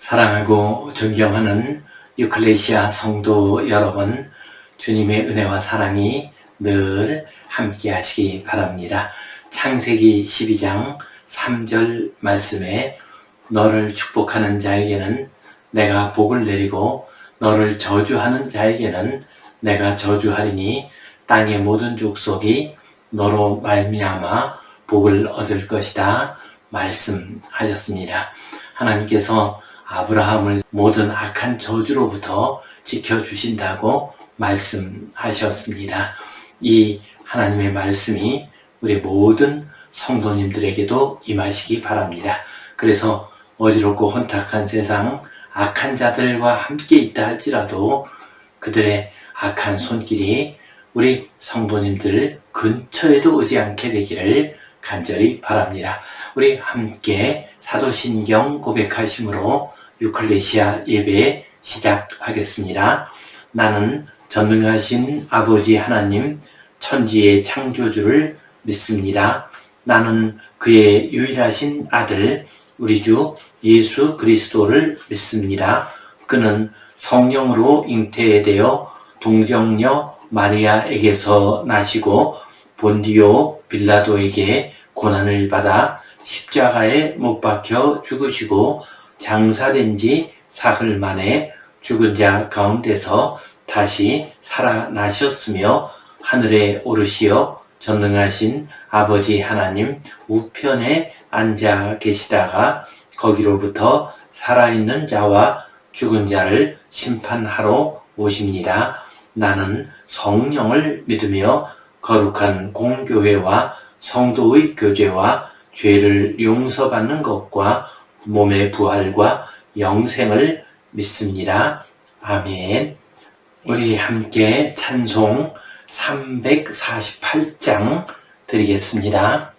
사랑하고 존경하는 유클레시아 성도 여러분, 주님의 은혜와 사랑이 늘 함께 하시기 바랍니다. 창세기 12장 3절 말씀에 너를 축복하는 자에게는 내가 복을 내리고 너를 저주하는 자에게는 내가 저주하리니 땅의 모든 족속이 너로 말미암아 복을 얻을 것이다 말씀하셨습니다. 하나님께서 아브라함을 모든 악한 저주로부터 지켜주신다고 말씀하셨습니다. 이 하나님의 말씀이 우리 모든 성도님들에게도 임하시기 바랍니다. 그래서 어지럽고 혼탁한 세상, 악한 자들과 함께 있다 할지라도 그들의 악한 손길이 우리 성도님들 근처에도 오지 않게 되기를 간절히 바랍니다. 우리 함께 사도신경 고백하심으로 유클레시아 예배 시작하겠습니다. 나는 전능하신 아버지 하나님 천지의 창조주를 믿습니다. 나는 그의 유일하신 아들 우리 주 예수 그리스도를 믿습니다. 그는 성령으로 잉태되어 동정녀 마리아에게서 나시고 본디오 빌라도에게 고난을 받아 십자가에 못 박혀 죽으시고 장사된 지 사흘 만에 죽은 자 가운데서 다시 살아나셨으며 하늘에 오르시어 전능하신 아버지 하나님 우편에 앉아 계시다가 거기로부터 살아있는 자와 죽은 자를 심판하러 오십니다. 나는 성령을 믿으며 거룩한 공교회와 성도의 교제와 죄를 용서받는 것과 몸의 부활과 영생을 믿습니다. 아멘. 우리 함께 찬송 348장 드리겠습니다.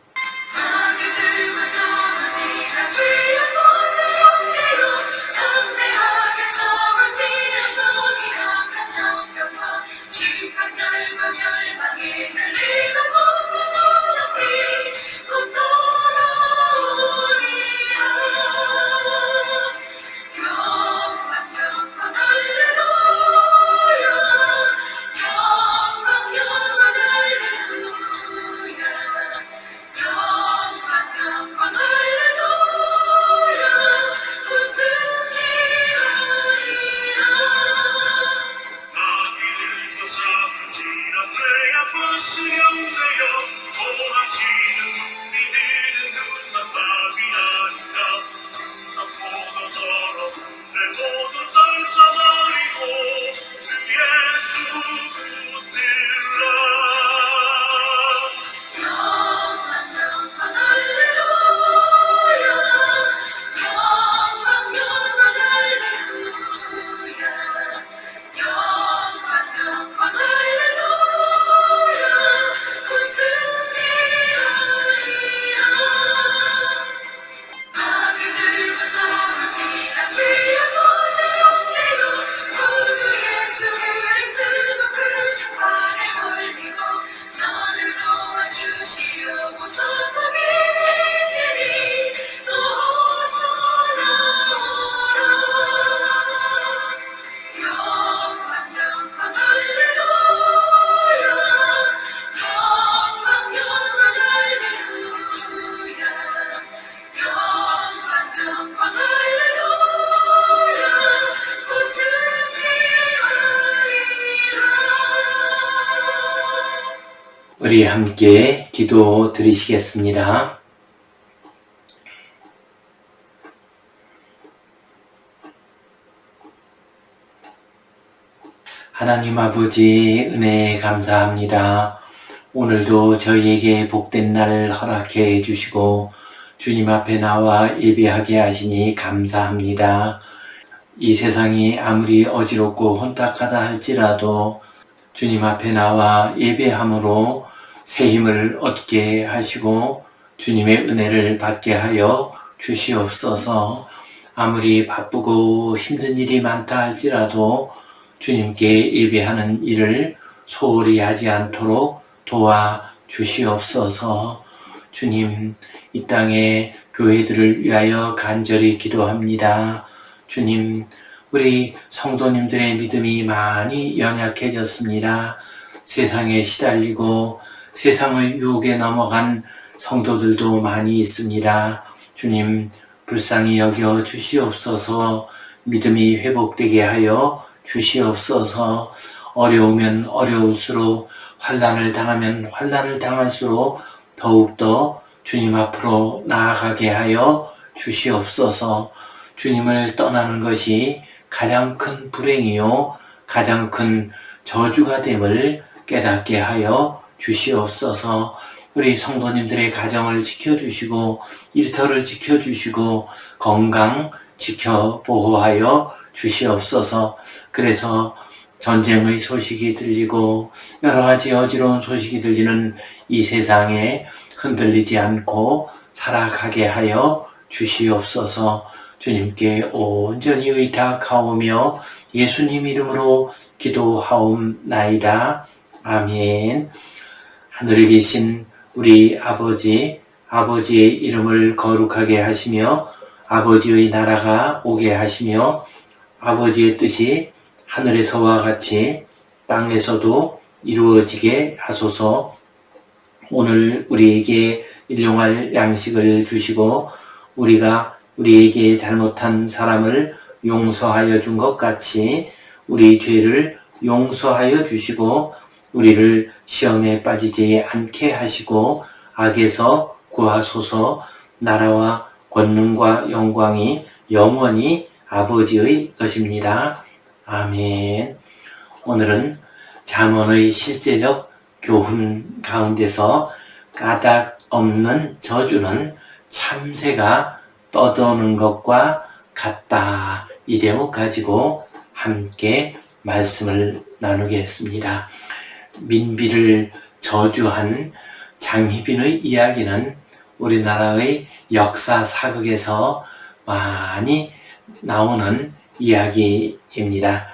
우리 함께 기도 드리시겠습니다. 하나님 아버지 은혜 감사합니다. 오늘도 저희에게 복된 날을 허락해 주시고 주님 앞에 나와 예배하게 하시니 감사합니다. 이 세상이 아무리 어지럽고 혼탁하다 할지라도 주님 앞에 나와 예배함으로 새 힘을 얻게 하시고 주님의 은혜를 받게 하여 주시옵소서. 아무리 바쁘고 힘든 일이 많다 할지라도 주님께 예배하는 일을 소홀히 하지 않도록 도와 주시옵소서. 주님, 이 땅의 교회들을 위하여 간절히 기도합니다. 주님, 우리 성도님들의 믿음이 많이 연약해졌습니다. 세상에 시달리고 세상의 유혹에 넘어간 성도들도 많이 있습니다. 주님, 불쌍히 여겨 주시옵소서. 믿음이 회복되게 하여 주시옵소서. 어려우면 어려울수록, 환난을 당하면 환난을 당할수록 더욱더 주님 앞으로 나아가게 하여 주시옵소서. 주님을 떠나는 것이 가장 큰 불행이요 가장 큰 저주가 됨을 깨닫게 하여 주시옵소서. 우리 성도님들의 가정을 지켜주시고 일터를 지켜주시고 건강 지켜 보호하여 주시옵소서. 그래서 전쟁의 소식이 들리고 여러 가지 어지러운 소식이 들리는 이 세상에 흔들리지 않고 살아가게 하여 주시옵소서. 주님께 온전히 의탁하오며 예수님 이름으로 기도하옵나이다. 아멘. 하늘에 계신 우리 아버지, 아버지의 이름을 거룩하게 하시며 아버지의 나라가 오게 하시며 아버지의 뜻이 하늘에서와 같이 땅에서도 이루어지게 하소서. 오늘 우리에게 일용할 양식을 주시고 우리가 우리에게 잘못한 사람을 용서하여 준 것 같이 우리 죄를 용서하여 주시고 우리를 시험에 빠지지 않게 하시고 악에서 구하소서. 나라와 권능과 영광이 영원히 아버지의 것입니다. 아멘. 오늘은 잠언의 실제적 교훈 가운데서 까닭 없는 저주는 참새가 떠도는 것과 같다. 이 제목 가지고 함께 말씀을 나누겠습니다. 민비를 저주한 장희빈의 이야기는 우리나라의 역사 사극에서 많이 나오는 이야기입니다.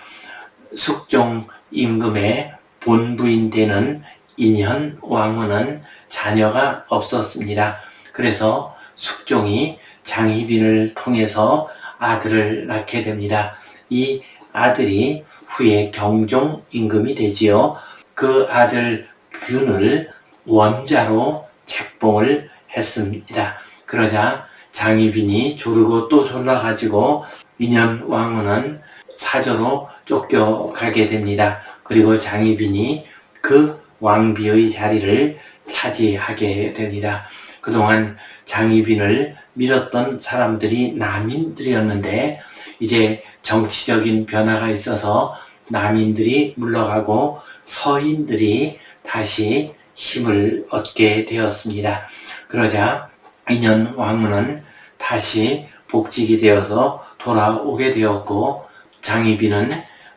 숙종 임금의 본부인 되는 인현 왕후는 자녀가 없었습니다. 그래서 숙종이 장희빈을 통해서 아들을 낳게 됩니다. 이 아들이 후에 경종 임금이 되지요. 그 아들 균을 원자로 책봉을 했습니다. 그러자 장희빈이 조르고 또 졸라가지고 인현 왕후는 사저로 쫓겨가게 됩니다. 그리고 장희빈이 그 왕비의 자리를 차지하게 됩니다. 그동안 장희빈을 밀었던 사람들이 남인들이었는데 이제 정치적인 변화가 있어서 남인들이 물러가고 서인들이 다시 힘을 얻게 되었습니다. 그러자 인현 왕후는 다시 복직이 되어서 돌아오게 되었고 장희빈은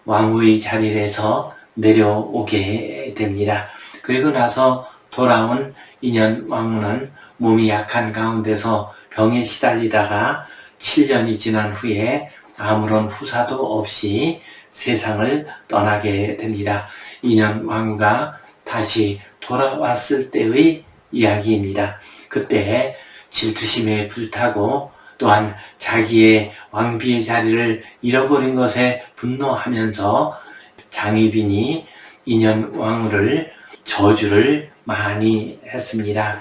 왕후의 자리에서 내려오게 됩니다. 그리고 나서 돌아온 인현 왕후는 몸이 약한 가운데서 병에 시달리다가 7년이 지난 후에 아무런 후사도 없이 세상을 떠나게 됩니다. 인현 왕후가 다시 돌아왔을 때의 이야기입니다. 그때 질투심에 불타고 또한 자기의 왕비의 자리를 잃어버린 것에 분노하면서 장희빈이 인현 왕후를 저주를 많이 했습니다.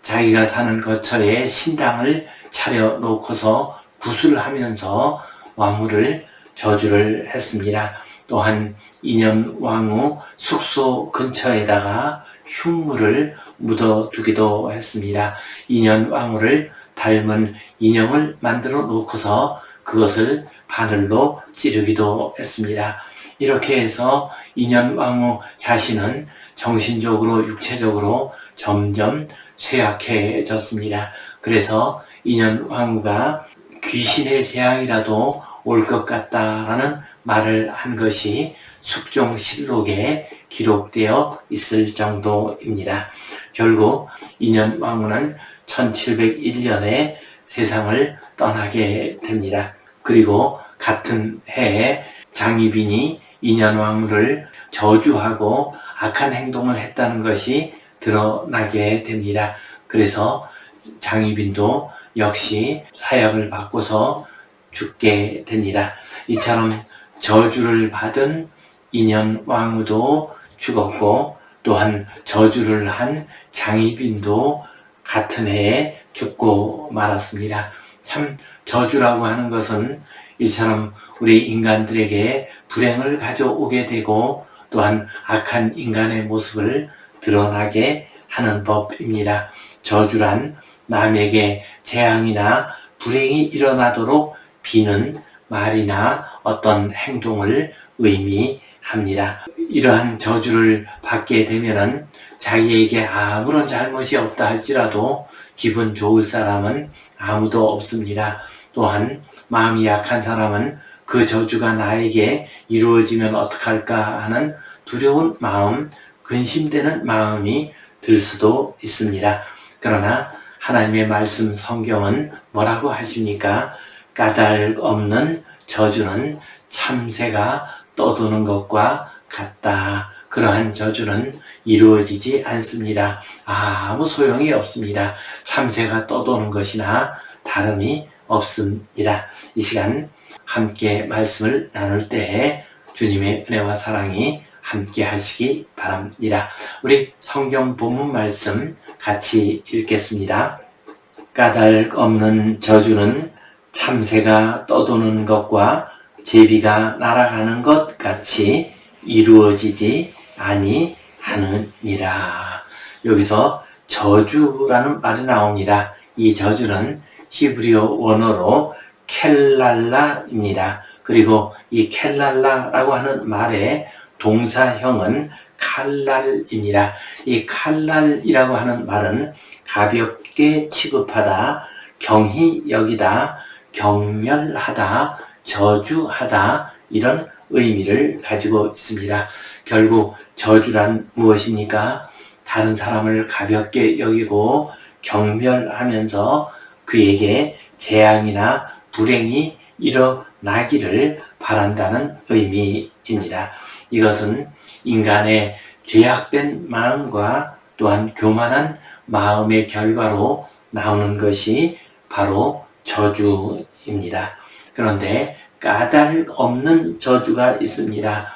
자기가 사는 거처에 신당을 차려놓고서 구술하면서 왕후를 저주를 했습니다. 또한 인현 왕후 숙소 근처에다가 흉물을 묻어두기도 했습니다. 인현 왕후를 닮은 인형을 만들어 놓고서 그것을 바늘로 찌르기도 했습니다. 이렇게 해서 인현 왕후 자신은 정신적으로 육체적으로 점점 쇠약해졌습니다. 그래서 인현 왕후가 귀신의 재앙이라도 올 것 같다라는 말을 한 것이 숙종실록에 기록되어 있을 정도입니다. 결국 인현 왕후는 1701년에 세상을 떠나게 됩니다. 그리고 같은 해에 장희빈이 인현 왕후를 저주하고 악한 행동을 했다는 것이 드러나게 됩니다. 그래서 장희빈도 역시 사약을 받고서 죽게 됩니다. 이처럼 저주를 받은 인현 왕후도 죽었고 또한 저주를 한 장희빈도 같은 해에 죽고 말았습니다. 참 저주라고 하는 것은 이처럼 우리 인간들에게 불행을 가져오게 되고 또한 악한 인간의 모습을 드러나게 하는 법입니다. 저주란 남에게 재앙이나 불행이 일어나도록 비는 말이나 어떤 행동을 의미합니다. 이러한 저주를 받게 되면은 자기에게 아무런 잘못이 없다 할지라도 기분 좋을 사람은 아무도 없습니다. 또한 마음이 약한 사람은 그 저주가 나에게 이루어지면 어떡할까 하는 두려운 마음, 근심되는 마음이 들 수도 있습니다. 그러나 하나님의 말씀 성경은 뭐라고 하십니까? 까닭 없는 저주는 참새가 떠도는 것과 같다. 그러한 저주는 이루어지지 않습니다. 아무 소용이 없습니다. 참새가 떠도는 것이나 다름이 없습니다. 이 시간 함께 말씀을 나눌 때 주님의 은혜와 사랑이 함께 하시기 바랍니다. 우리 성경 본문 말씀 같이 읽겠습니다. 까닭 없는 저주는 참새가 떠도는 것과 제비가 날아가는 것 같이 이루어지지 아니하느니라. 여기서 저주라는 말이 나옵니다. 이 저주는 히브리어 원어로 켈랄라입니다. 그리고 이 켈랄라라고 하는 말의 동사형은 칼날입니다. 이 칼날이라고 하는 말은 가볍게 취급하다, 경히 여기다, 경멸하다, 저주하다 이런 의미를 가지고 있습니다. 결국 저주란 무엇입니까? 다른 사람을 가볍게 여기고 경멸하면서 그에게 재앙이나 불행이 일어나기를 바란다는 의미입니다. 이것은 인간의 죄악된 마음과 또한 교만한 마음의 결과로 나오는 것이 바로 저주입니다. 그런데 까닭 없는 저주가 있습니다.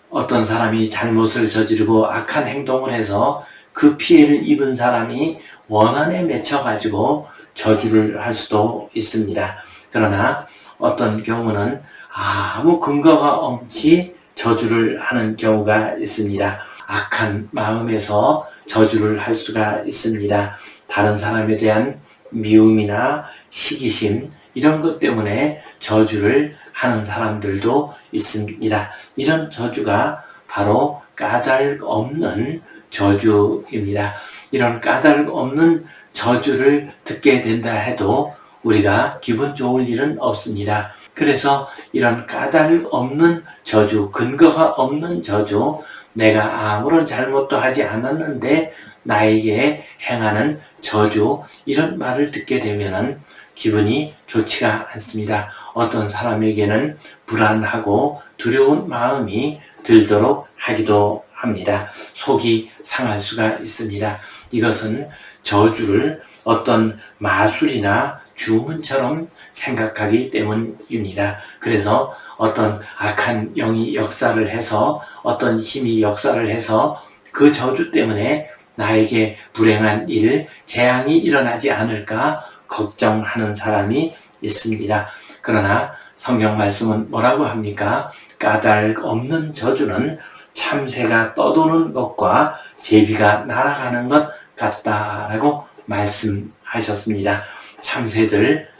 어떤 사람이 잘못을 저지르고 악한 행동을 해서 그 피해를 입은 사람이 원한에 맺혀가지고 저주를 할 수도 있습니다. 그러나 어떤 경우는 아무 근거가 없이 저주를 하는 경우가 있습니다. 악한 마음에서 저주를 할 수가 있습니다. 다른 사람에 대한 미움이나 시기심 이런 것 때문에 저주를 하는 사람들도 있습니다. 이런 저주가 바로 까닭 없는 저주입니다. 이런 까닭 없는 저주를 듣게 된다 해도 우리가 기분 좋을 일은 없습니다. 그래서 이런 까닭 없는 저주, 근거가 없는 저주, 내가 아무런 잘못도 하지 않았는데 나에게 행하는 저주, 이런 말을 듣게 되면은 기분이 좋지가 않습니다. 어떤 사람에게는 불안하고 두려운 마음이 들도록 하기도 합니다. 속이 상할 수가 있습니다. 이것은 저주를 어떤 마술이나 주문처럼 생각하기 때문입니다. 그래서 어떤 악한 영이 역사를 해서 어떤 힘이 역사를 해서 그 저주 때문에 나에게 불행한 일, 재앙이 일어나지 않을까 걱정하는 사람이 있습니다. 그러나 성경 말씀은 뭐라고 합니까? 까닭 없는 저주는 참새가 떠도는 것과 제비가 날아가는 것 같다라고 말씀하셨습니다.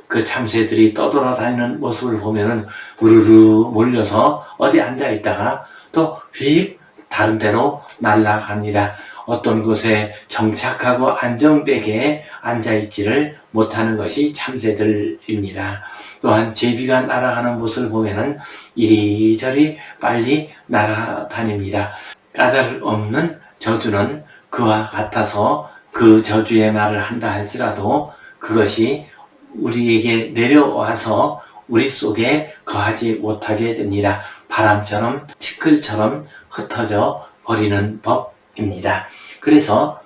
그 참새들이 떠돌아다니는 모습을 보면은 우르르 몰려서 어디 앉아 있다가 또 휙 다른 데로 날아갑니다. 어떤 곳에 정착하고 안정되게 앉아있지를 못하는 것이 참새들입니다. 또한 제비가 날아가는 모습을 보면은 이리저리 빨리 날아다닙니다. 까닭 없는 저주는 그와 같아서 그 저주의 말을 한다 할지라도 그것이 우리에게 내려와서 우리 속에 거하지 못하게 됩니다. 바람처럼 티끌처럼 흩어져 버리는 법입니다. 그래서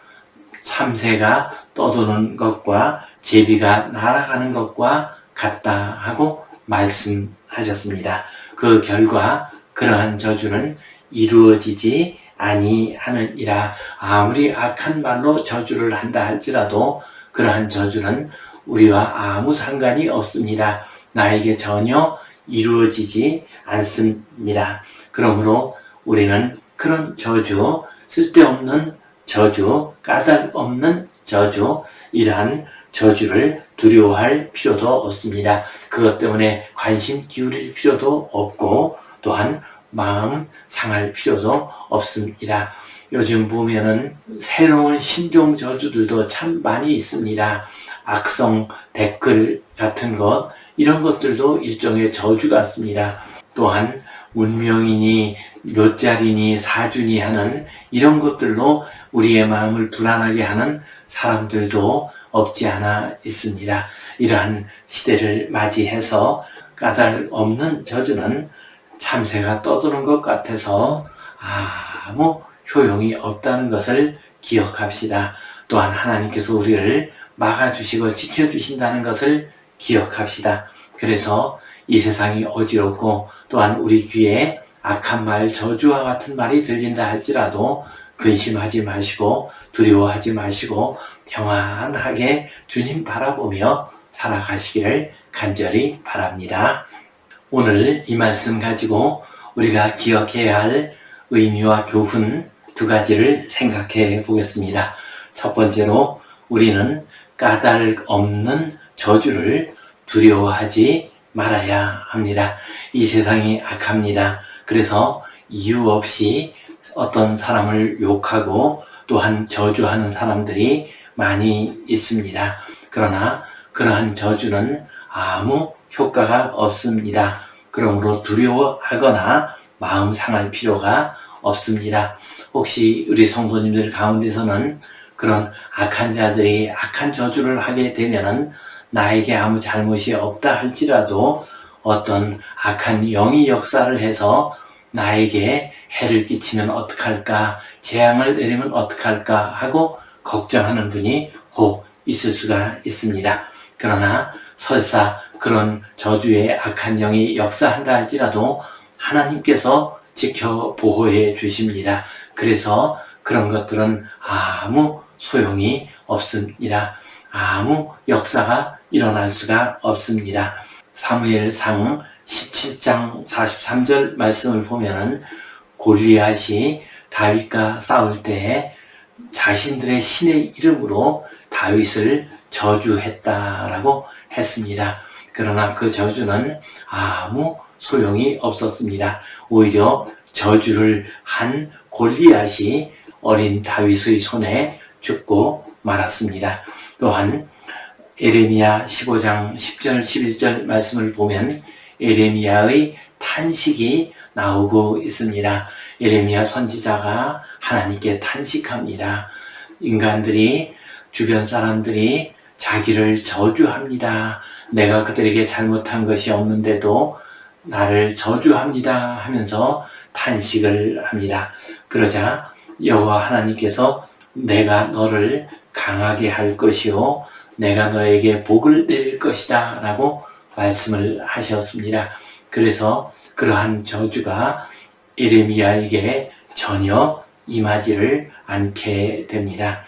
참새가 떠도는 것과 제비가 날아가는 것과 같다 하고 말씀하셨습니다. 그 결과 그러한 저주는 이루어지지 아니하느니라. 아무리 악한 말로 저주를 한다 할지라도 그러한 저주는 우리와 아무 상관이 없습니다. 나에게 전혀 이루어지지 않습니다. 그러므로 우리는 그런 저주, 쓸데없는 저주, 까닭없는 저주, 이러한 저주를 두려워할 필요도 없습니다. 그것 때문에 관심 기울일 필요도 없고 또한 마음 상할 필요도 없습니다. 요즘 보면은 새로운 신종 저주들도 참 많이 있습니다. 악성 댓글 같은 것, 이런 것들도 일종의 저주 같습니다. 또한 운명이니 몇 자리니 사주니 하는 이런 것들로 우리의 마음을 불안하게 하는 사람들도 없지 않아 있습니다. 이러한 시대를 맞이해서 까닭없는 저주는 참새가 떠도는 것 같아서 아무 효용이 없다는 것을 기억합시다. 또한 하나님께서 우리를 막아주시고 지켜주신다는 것을 기억합시다. 그래서 이 세상이 어지럽고 또한 우리 귀에 악한 말, 저주와 같은 말이 들린다 할지라도 근심하지 마시고 두려워하지 마시고 평안하게 주님 바라보며 살아가시기를 간절히 바랍니다. 오늘 이 말씀 가지고 우리가 기억해야 할 의미와 교훈 두 가지를 생각해 보겠습니다. 첫 번째로 우리는 까닭 없는 저주를 두려워하지 말아야 합니다. 이 세상이 악합니다. 그래서 이유 없이 어떤 사람을 욕하고 또한 저주하는 사람들이 많이 있습니다. 그러나 그러한 저주는 아무 효과가 없습니다. 그러므로 두려워하거나 마음 상할 필요가 없습니다. 혹시 우리 성도님들 가운데서는 그런 악한 자들이 악한 저주를 하게 되면은 나에게 아무 잘못이 없다 할지라도 어떤 악한 영이 역사를 해서 나에게 해를 끼치면 어떡할까, 재앙을 내리면 어떡할까 하고 걱정하는 분이 혹 있을 수가 있습니다. 그러나 설사 그런 저주의 악한 영이 역사한다 할지라도 하나님께서 지켜 보호해 주십니다. 그래서 그런 것들은 아무 소용이 없습니다. 아무 역사가 일어날 수가 없습니다. 사무엘상 17장 43절 말씀을 보면 골리앗이 다윗과 싸울 때 자신들의 신의 이름으로 다윗을 저주했다라고 했습니다. 그러나 그 저주는 아무 소용이 없었습니다. 오히려 저주를 한 골리앗이 어린 다윗의 손에 죽고 말았습니다. 또한 에레미야 15장 10절 11절 말씀을 보면 에레미야의 탄식이 나오고 있습니다. 에레미야 선지자가 하나님께 탄식합니다. 인간들이, 주변 사람들이 자기를 저주합니다. 내가 그들에게 잘못한 것이 없는데도 나를 저주합니다 하면서 탄식을 합니다. 그러자 여호와 하나님께서 내가 너를 강하게 할 것이요 내가 너에게 복을 내릴 것이다 라고 말씀을 하셨습니다. 그래서 그러한 저주가 에레미야에게 전혀 임하지를 않게 됩니다.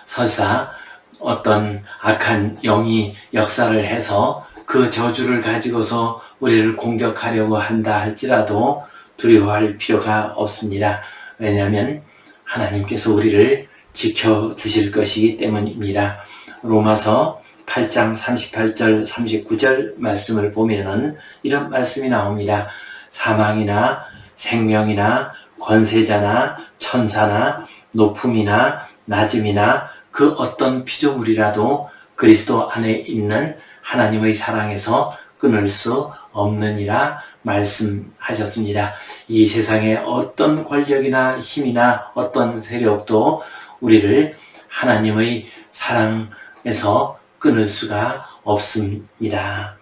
설사 어떤 악한 영이 역사를 해서 그 저주를 가지고서 우리를 공격하려고 한다 할지라도 두려워할 필요가 없습니다. 왜냐하면 하나님께서 우리를 지켜주실 것이기 때문입니다. 로마서 8장 38절 39절 말씀을 보면은 이런 말씀이 나옵니다. 사망이나 생명이나 권세자나 천사나 높음이나 낮음이나 그 어떤 피조물이라도 그리스도 안에 있는 하나님의 사랑에서 끊을 수 없느니라 말씀하셨습니다. 이 세상의 어떤 권력이나 힘이나 어떤 세력도 우리를 하나님의 사랑에서 끊을 수가 없습니다.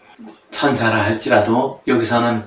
천사라 할지라도 여기서는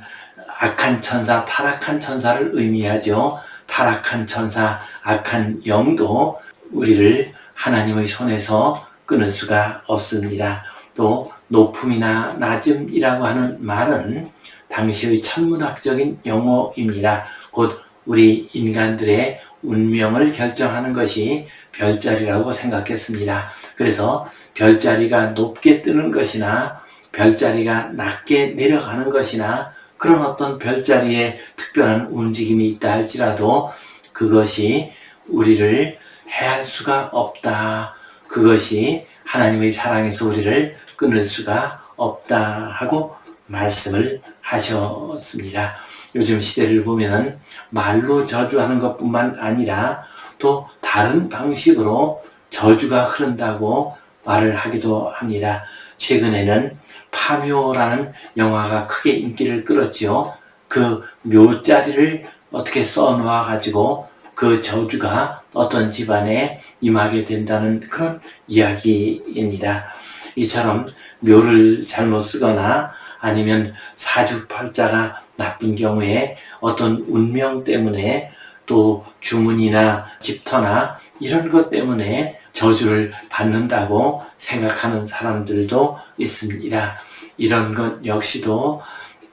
악한 천사, 타락한 천사를 의미하죠. 타락한 천사, 악한 영도 우리를 하나님의 손에서 끊을 수가 없습니다. 또 높음이나 낮음이라고 하는 말은 당시의 천문학적인 용어입니다. 곧 우리 인간들의 운명을 결정하는 것이 별자리라고 생각했습니다. 그래서 별자리가 높게 뜨는 것이나 별자리가 낮게 내려가는 것이나 그런 어떤 별자리의 특별한 움직임이 있다 할지라도 그것이 우리를 해할 수가 없다. 그것이 하나님의 사랑에서 우리를 끊을 수가 없다 하고 말씀을 하셨습니다. 요즘 시대를 보면은 말로 저주하는 것뿐만 아니라 또 다른 방식으로 저주가 흐른다고 말을 하기도 합니다. 최근에는 파묘라는 영화가 크게 인기를 끌었죠. 그 묘자리를 어떻게 써놓아 가지고 그 저주가 어떤 집안에 임하게 된다는 그런 이야기입니다. 이처럼 묘를 잘못 쓰거나 아니면 사주팔자가 나쁜 경우에 어떤 운명 때문에 또 주문이나 집터나 이런 것 때문에 저주를 받는다고 생각하는 사람들도 있습니다. 이런 것 역시도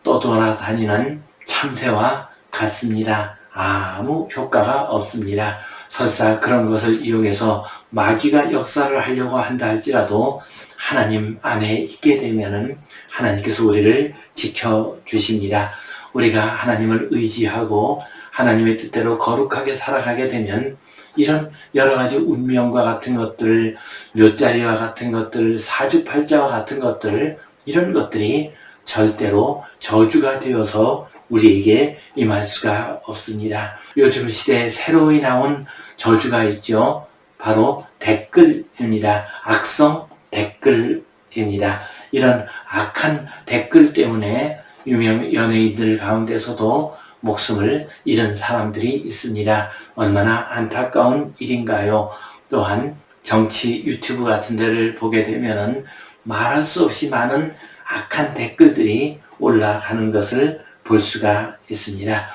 떠돌아다니는 참새와 같습니다. 아무 효과가 없습니다. 설사 그런 것을 이용해서 마귀가 역사를 하려고 한다 할지라도 하나님 안에 있게 되면은 하나님께서 우리를 지켜주십니다. 우리가 하나님을 의지하고 하나님의 뜻대로 거룩하게 살아가게 되면 이런 여러 가지 운명과 같은 것들, 묘자리와 같은 것들, 사주팔자와 같은 것들, 이런 것들이 절대로 저주가 되어서 우리에게 임할 수가 없습니다. 요즘 시대에 새로이 나온 저주가 있죠. 바로 댓글입니다. 악성 댓글입니다. 이런 악한 댓글 때문에 유명 연예인들 가운데서도 목숨을 잃은 사람들이 있습니다. 얼마나 안타까운 일인가요? 또한 정치 유튜브 같은 데를 보게 되면은 말할 수 없이 많은 악한 댓글들이 올라가는 것을 볼 수가 있습니다.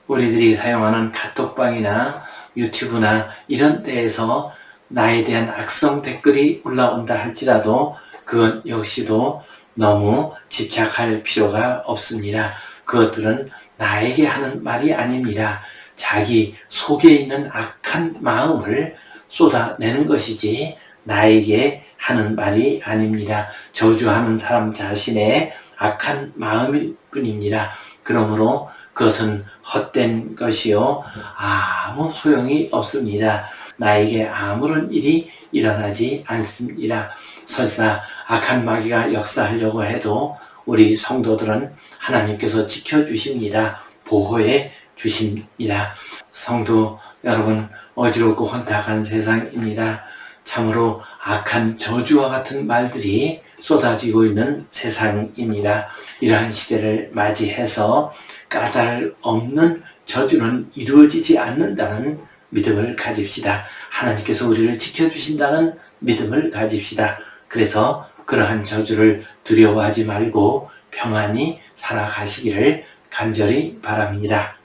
우리들이 사용하는 카톡방이나 유튜브나 이런 데에서 나에 대한 악성 댓글이 올라온다 할지라도 그것 역시도 너무 집착할 필요가 없습니다. 그것들은 나에게 하는 말이 아닙니다. 자기 속에 있는 악한 마음을 쏟아내는 것이지 나에게 하는 말이 아닙니다. 저주하는 사람 자신의 악한 마음일 뿐입니다. 그러므로 그것은 헛된 것이요 아무 소용이 없습니다. 나에게 아무런 일이 일어나지 않습니다. 설사 악한 마귀가 역사하려고 해도 우리 성도들은 하나님께서 지켜주십니다. 보호해 주십니다. 성도 여러분, 어지럽고 혼탁한 세상입니다. 참으로 악한 저주와 같은 말들이 쏟아지고 있는 세상입니다. 이러한 시대를 맞이해서 까닭 없는 저주는 이루어지지 않는다는 믿음을 가집시다. 하나님께서 우리를 지켜주신다는 믿음을 가집시다. 그래서 그러한 저주를 두려워하지 말고 평안히 살아가시기를 간절히 바랍니다.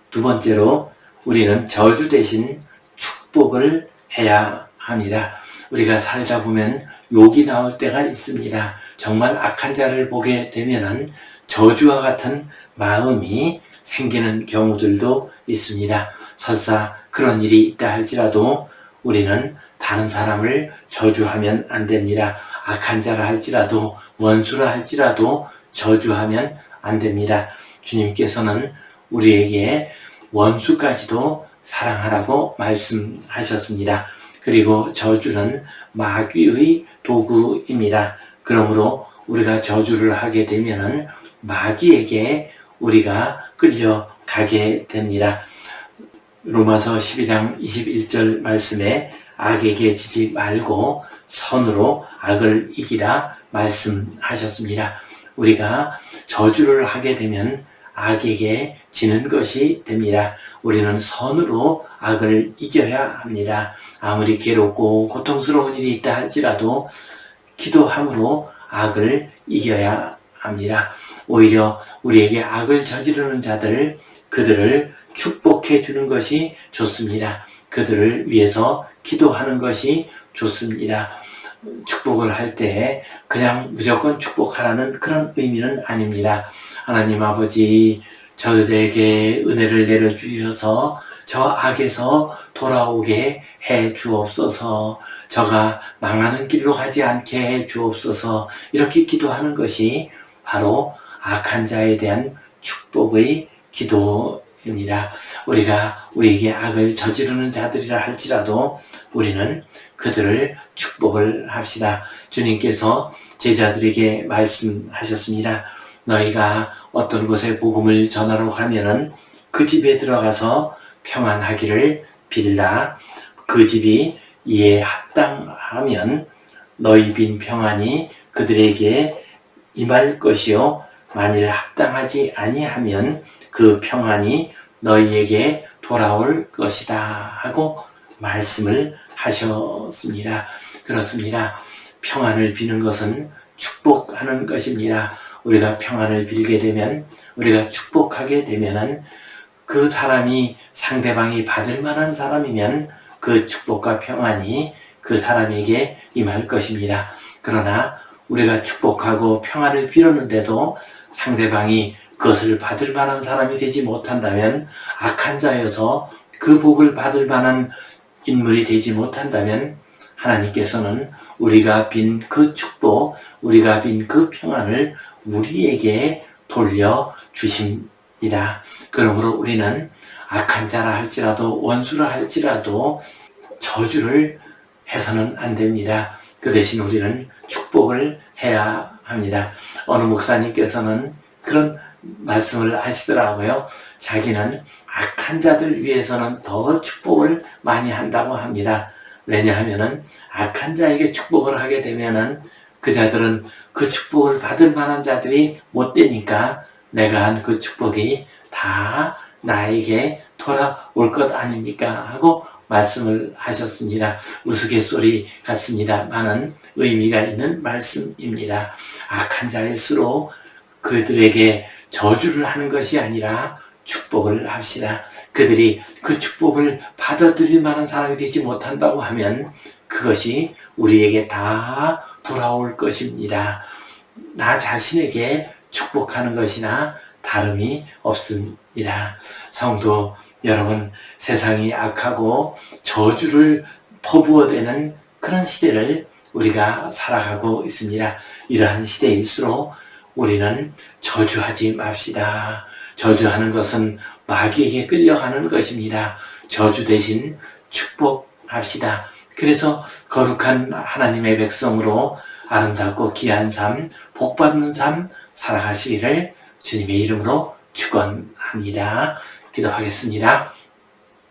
두 번째로 우리는 저주 대신 축복을 해야 합니다. 우리가 살다 보면 욕이 나올 때가 있습니다. 정말 악한 자를 보게 되면은 저주와 같은 마음이 생기는 경우들도 있습니다. 설사 그런 일이 있다 할지라도 우리는 다른 사람을 저주하면 안 됩니다. 악한 자라 할지라도 원수라 할지라도 저주하면 안 됩니다. 주님께서는 우리에게 원수까지도 사랑하라고 말씀하셨습니다. 그리고 저주는 마귀의 도구입니다. 그러므로 우리가 저주를 하게 되면은 마귀에게 우리가 끌려가게 됩니다. 로마서 12장 21절 말씀에 악에게 지지 말고 선으로 악을 이기라 말씀하셨습니다. 우리가 저주를 하게 되면 악에게 지는 것이 됩니다. 우리는 선으로 악을 이겨야 합니다. 아무리 괴롭고 고통스러운 일이 있다 할지라도 기도함으로 악을 이겨야 합니다. 오히려 우리에게 악을 저지르는 자들, 그들을 축복해 주는 것이 좋습니다. 그들을 위해서 기도하는 것이 좋습니다. 축복을 할 때 그냥 무조건 축복하라는 그런 의미는 아닙니다. 하나님 아버지, 저들에게 은혜를 내려주셔서 저 악에서 돌아오게 해 주옵소서. 저가 망하는 길로 가지 않게 해 주옵소서. 이렇게 기도하는 것이 바로 악한 자에 대한 축복의 기도입니다. 우리가 우리에게 악을 저지르는 자들이라 할지라도 우리는 그들을 축복을 합시다. 주님께서 제자들에게 말씀하셨습니다. 너희가 어떤 곳에 복음을 전하러 가면은 그 집에 들어가서 평안하기를 빌라. 그 집이 이에 합당하면 너희 빈 평안이 그들에게 임할 것이요, 만일 합당하지 아니하면 그 평안이 너희에게 돌아올 것이다 하고 말씀을 하셨습니다. 그렇습니다. 평안을 비는 것은 축복하는 것입니다. 우리가 평안을 빌게 되면, 우리가 축복하게 되면은 그 사람이, 상대방이 받을 만한 사람이면 그 축복과 평안이 그 사람에게 임할 것입니다. 그러나 우리가 축복하고 평안을 빌었는데도 상대방이 그것을 받을 만한 사람이 되지 못한다면, 악한 자여서 그 복을 받을 만한 인물이 되지 못한다면 하나님께서는 우리가 빈 그 축복, 우리가 빈 그 평안을 우리에게 돌려주십니다. 그러므로 우리는 악한 자라 할지라도, 원수라 할지라도 저주를 해서는 안 됩니다. 그 대신 우리는 축복을 해야 합니다. 어느 목사님께서는 그런 말씀을 하시더라고요. 자기는 악한 자들 위해서는 더 축복을 많이 한다고 합니다. 왜냐하면은 악한 자에게 축복을 하게 되면은 그 자들은 그 축복을 받을 만한 자들이 못 되니까 내가 한 그 축복이 다 나에게 돌아올 것 아닙니까? 하고 말씀을 하셨습니다. 우스갯소리 같습니다만은 의미가 있는 말씀입니다. 악한 자일수록 그들에게 저주를 하는 것이 아니라 축복을 합시다. 그들이 그 축복을 받아들일 만한 사람이 되지 못한다고 하면 그것이 우리에게 다 돌아올 것입니다. 나 자신에게 축복하는 것이나 다름이 없습니다. 성도 여러분, 세상이 악하고 저주를 퍼부어대는 그런 시대를 우리가 살아가고 있습니다. 이러한 시대일수록 우리는 저주하지 맙시다. 저주하는 것은 마귀에게 끌려가는 것입니다. 저주 대신 축복합시다. 그래서 거룩한 하나님의 백성으로 아름답고 귀한 삶, 복받는 삶 살아가시기를 주님의 이름으로 축원합니다. 기도하겠습니다.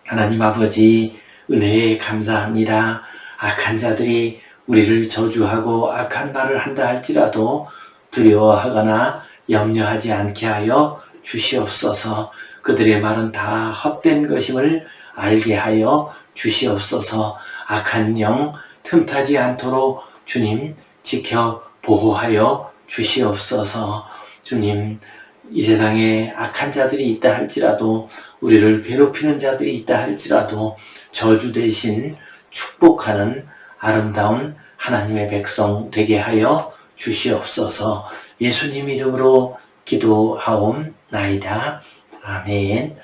하나님 아버지, 은혜에 감사합니다. 악한 자들이 우리를 저주하고 악한 말을 한다 할지라도 두려워하거나 염려하지 않게 하여 주시옵소서. 그들의 말은 다 헛된 것임을 알게 하여 주시옵소서. 악한 영 틈타지 않도록 주님 지켜 보호하여 주시옵소서. 주님, 이 세상에 악한 자들이 있다 할지라도, 우리를 괴롭히는 자들이 있다 할지라도 저주 대신 축복하는 아름다운 하나님의 백성 되게 하여 주시옵소서. 예수님 이름으로 기도하옵나이다. 아멘.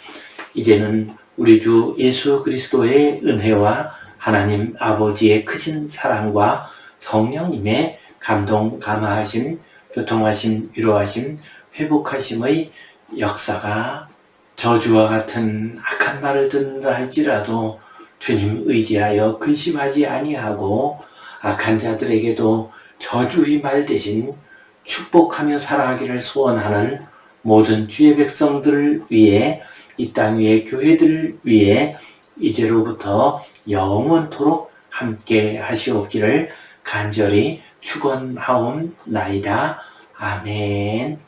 이제는 우리 주 예수 그리스도의 은혜와 하나님 아버지의 크신 사랑과 성령님의 감동, 감화하심, 교통하심, 위로하심, 회복하심의 역사가 저주와 같은 악한 말을 듣는다 할지라도 주님 의지하여 근심하지 아니하고 악한 자들에게도 저주의 말 대신 축복하며 살아가기를 소원하는 모든 주의 백성들을 위해, 이 땅 위의 교회들을 위해 이제로부터 영원토록 함께 하시옵기를 간절히 축원하옵나이다. 아멘.